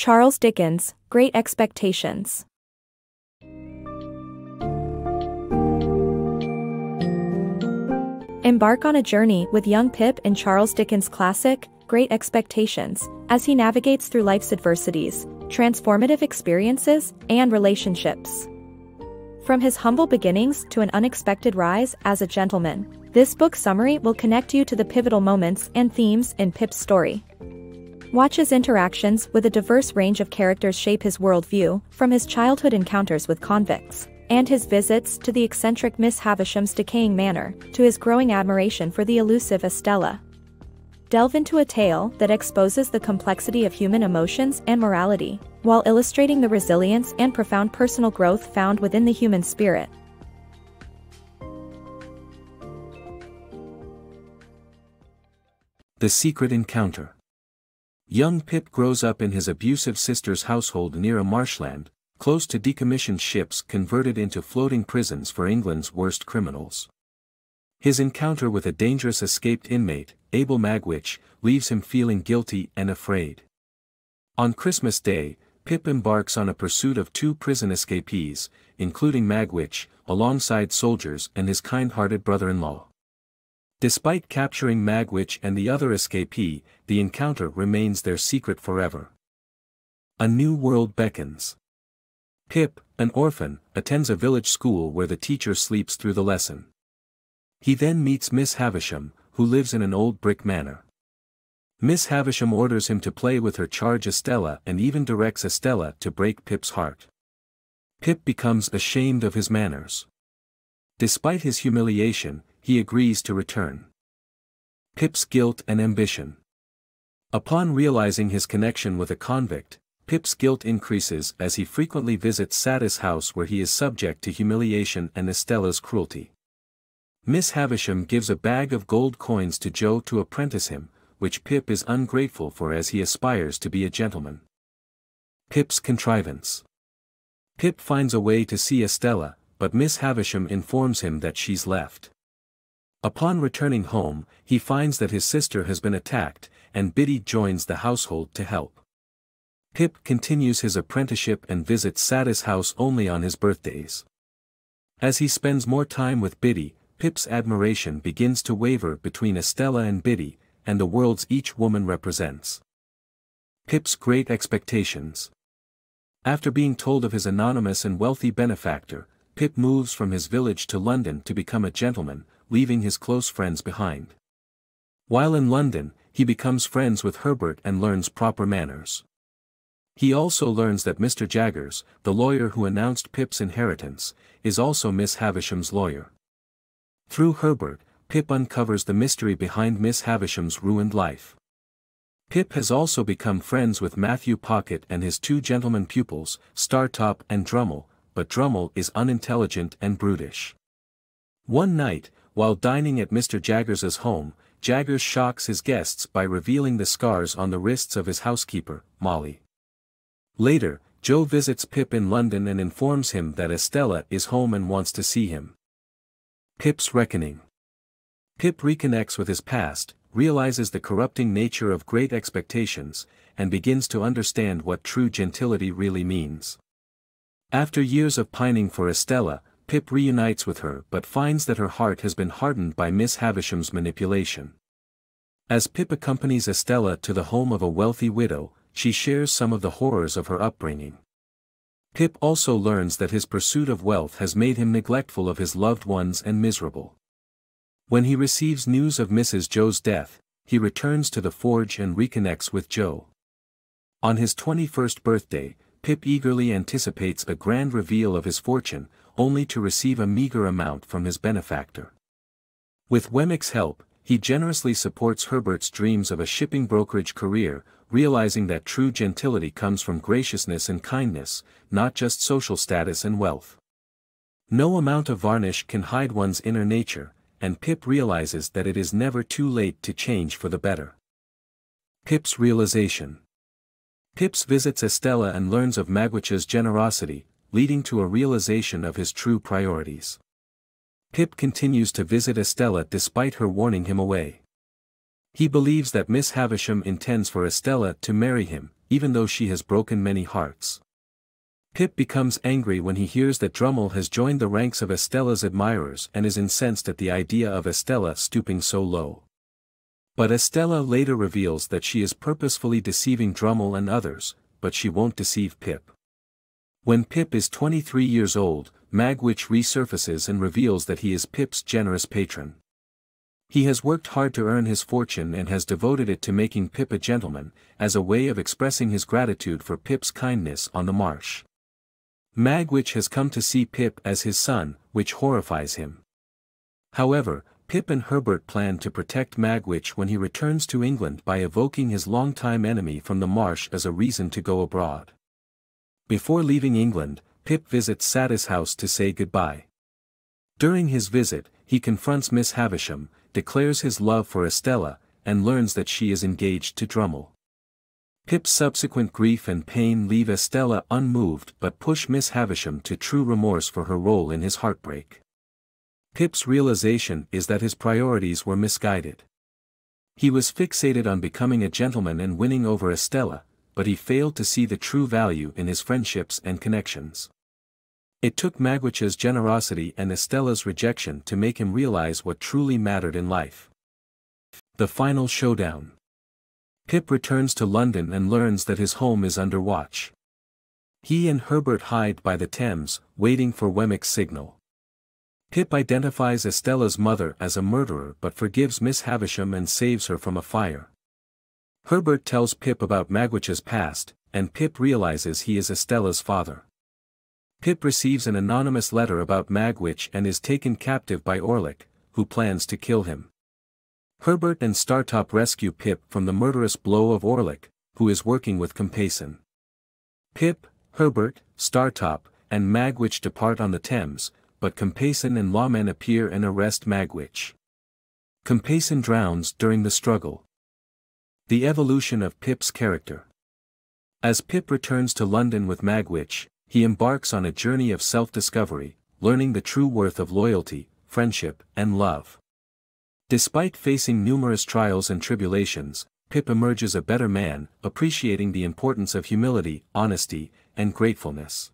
Charles Dickens, Great Expectations. Embark on a journey with young Pip in Charles Dickens' classic, Great Expectations, as he navigates through life's adversities, transformative experiences, and relationships. From his humble beginnings to an unexpected rise as a gentleman, this book summary will connect you to the pivotal moments and themes in Pip's story. Watch his interactions with a diverse range of characters shape his worldview, from his childhood encounters with convicts, and his visits to the eccentric Miss Havisham's decaying manor, to his growing admiration for the elusive Estella. Delve into a tale that exposes the complexity of human emotions and morality, while illustrating the resilience and profound personal growth found within the human spirit. The Secret Encounter. Young Pip grows up in his abusive sister's household near a marshland, close to decommissioned ships converted into floating prisons for England's worst criminals. His encounter with a dangerous escaped inmate, Abel Magwitch, leaves him feeling guilty and afraid. On Christmas Day, Pip embarks on a pursuit of two prison escapees, including Magwitch, alongside soldiers and his kind-hearted brother-in-law. Despite capturing Magwitch and the other escapee, the encounter remains their secret forever. A new world beckons. Pip, an orphan, attends a village school where the teacher sleeps through the lesson. He then meets Miss Havisham, who lives in an old brick manor. Miss Havisham orders him to play with her charge Estella and even directs Estella to break Pip's heart. Pip becomes ashamed of his manners. Despite his humiliation, he agrees to return. Pip's guilt and ambition. Upon realizing his connection with a convict, Pip's guilt increases as he frequently visits Satis' house where he is subject to humiliation and Estella's cruelty. Miss Havisham gives a bag of gold coins to Joe to apprentice him, which Pip is ungrateful for as he aspires to be a gentleman. Pip's contrivance. Pip finds a way to see Estella, but Miss Havisham informs him that she's left. Upon returning home, he finds that his sister has been attacked, and Biddy joins the household to help. Pip continues his apprenticeship and visits Satis' house only on his birthdays. As he spends more time with Biddy, Pip's admiration begins to waver between Estella and Biddy, and the worlds each woman represents. Pip's Great Expectations. After being told of his anonymous and wealthy benefactor, Pip moves from his village to London to become a gentleman, leaving his close friends behind. While in London, he becomes friends with Herbert and learns proper manners. He also learns that Mr. Jaggers, the lawyer who announced Pip's inheritance, is also Miss Havisham's lawyer. Through Herbert, Pip uncovers the mystery behind Miss Havisham's ruined life. Pip has also become friends with Matthew Pocket and his two gentleman pupils, Startop and Drummle, but Drummle is unintelligent and brutish. One night, while dining at Mr. Jaggers's home, Jaggers shocks his guests by revealing the scars on the wrists of his housekeeper, Molly. Later, Joe visits Pip in London and informs him that Estella is home and wants to see him. Pip's reckoning. Pip reconnects with his past, realizes the corrupting nature of great expectations, and begins to understand what true gentility really means. After years of pining for Estella, Pip reunites with her but finds that her heart has been hardened by Miss Havisham's manipulation. As Pip accompanies Estella to the home of a wealthy widow, she shares some of the horrors of her upbringing. Pip also learns that his pursuit of wealth has made him neglectful of his loved ones and miserable. When he receives news of Mrs. Joe's death, he returns to the forge and reconnects with Joe. On his 21st birthday, Pip eagerly anticipates a grand reveal of his fortune, only to receive a meager amount from his benefactor. With Wemmick's help, he generously supports Herbert's dreams of a shipping brokerage career, realizing that true gentility comes from graciousness and kindness, not just social status and wealth. No amount of varnish can hide one's inner nature, and Pip realizes that it is never too late to change for the better. Pip's realization. Pip visits Estella and learns of Magwitch's generosity, leading to a realization of his true priorities. Pip continues to visit Estella despite her warning him away. He believes that Miss Havisham intends for Estella to marry him, even though she has broken many hearts. Pip becomes angry when he hears that Drummle has joined the ranks of Estella's admirers and is incensed at the idea of Estella stooping so low. But Estella later reveals that she is purposefully deceiving Drummle and others, but she won't deceive Pip. When Pip is 23 years old, Magwitch resurfaces and reveals that he is Pip's generous patron. He has worked hard to earn his fortune and has devoted it to making Pip a gentleman, as a way of expressing his gratitude for Pip's kindness on the marsh. Magwitch has come to see Pip as his son, which horrifies him. However, Pip and Herbert plan to protect Magwitch when he returns to England by evoking his longtime enemy from the marsh as a reason to go abroad. Before leaving England, Pip visits Satis' house to say goodbye. During his visit, he confronts Miss Havisham, declares his love for Estella, and learns that she is engaged to Drummle. Pip's subsequent grief and pain leave Estella unmoved but push Miss Havisham to true remorse for her role in his heartbreak. Pip's realization is that his priorities were misguided. He was fixated on becoming a gentleman and winning over Estella, but he failed to see the true value in his friendships and connections. It took Magwitch's generosity and Estella's rejection to make him realize what truly mattered in life. The Final Showdown. Pip returns to London and learns that his home is under watch. He and Herbert hide by the Thames, waiting for Wemmick's signal. Pip identifies Estella's mother as a murderer but forgives Miss Havisham and saves her from a fire. Herbert tells Pip about Magwitch's past, and Pip realizes he is Estella's father. Pip receives an anonymous letter about Magwitch and is taken captive by Orlick, who plans to kill him. Herbert and Startop rescue Pip from the murderous blow of Orlick, who is working with Compayson. Pip, Herbert, Startop, and Magwitch depart on the Thames, but Compayson and lawmen appear and arrest Magwitch. Compayson drowns during the struggle. The evolution of Pip's character. As Pip returns to London with Magwitch, he embarks on a journey of self-discovery, learning the true worth of loyalty, friendship, and love. Despite facing numerous trials and tribulations, Pip emerges a better man, appreciating the importance of humility, honesty, and gratefulness.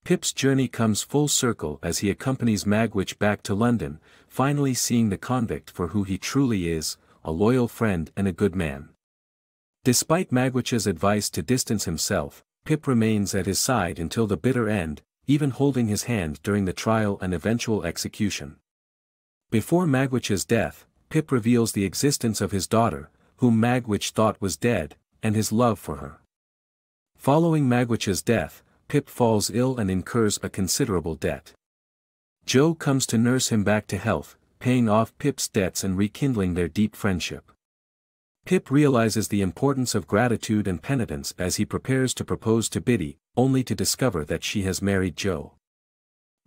Pip's journey comes full circle as he accompanies Magwitch back to London, finally seeing the convict for who he truly is, a loyal friend and a good man. Despite Magwitch's advice to distance himself, Pip remains at his side until the bitter end, even holding his hand during the trial and eventual execution. Before Magwitch's death, Pip reveals the existence of his daughter, whom Magwitch thought was dead, and his love for her. Following Magwitch's death, Pip falls ill and incurs a considerable debt. Joe comes to nurse him back to health, paying off Pip's debts and rekindling their deep friendship. Pip realizes the importance of gratitude and penitence as he prepares to propose to Biddy, only to discover that she has married Joe.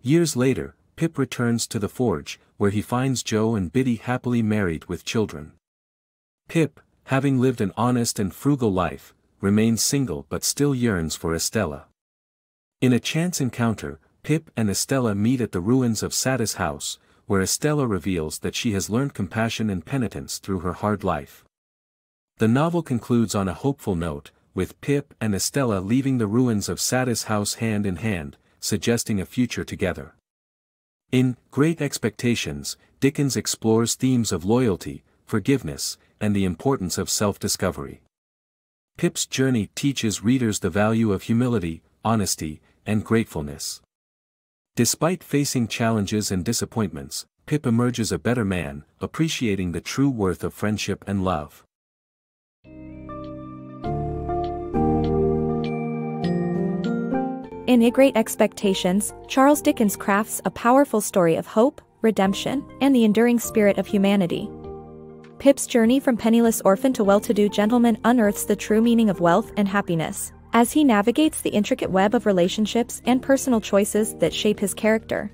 Years later, Pip returns to the forge, where he finds Joe and Biddy happily married with children. Pip, having lived an honest and frugal life, remains single but still yearns for Estella. In a chance encounter, Pip and Estella meet at the ruins of Satis' house, where Estella reveals that she has learned compassion and penitence through her hard life. The novel concludes on a hopeful note, with Pip and Estella leaving the ruins of Satis' house hand in hand, suggesting a future together. In Great Expectations, Dickens explores themes of loyalty, forgiveness, and the importance of self-discovery. Pip's journey teaches readers the value of humility, honesty, and gratefulness. Despite facing challenges and disappointments, Pip emerges a better man, appreciating the true worth of friendship and love. In Great Expectations, Charles Dickens crafts a powerful story of hope, redemption, and the enduring spirit of humanity. Pip's journey from penniless orphan to well-to-do gentleman unearths the true meaning of wealth and happiness, as he navigates the intricate web of relationships and personal choices that shape his character.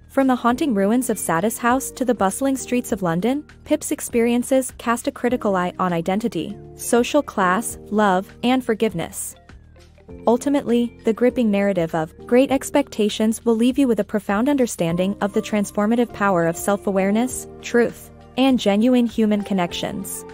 From the haunting ruins of Satis' house to the bustling streets of London, Pip's experiences cast a critical eye on identity, social class, love, and forgiveness. Ultimately, the gripping narrative of Great Expectations will leave you with a profound understanding of the transformative power of self-awareness, truth, and genuine human connections.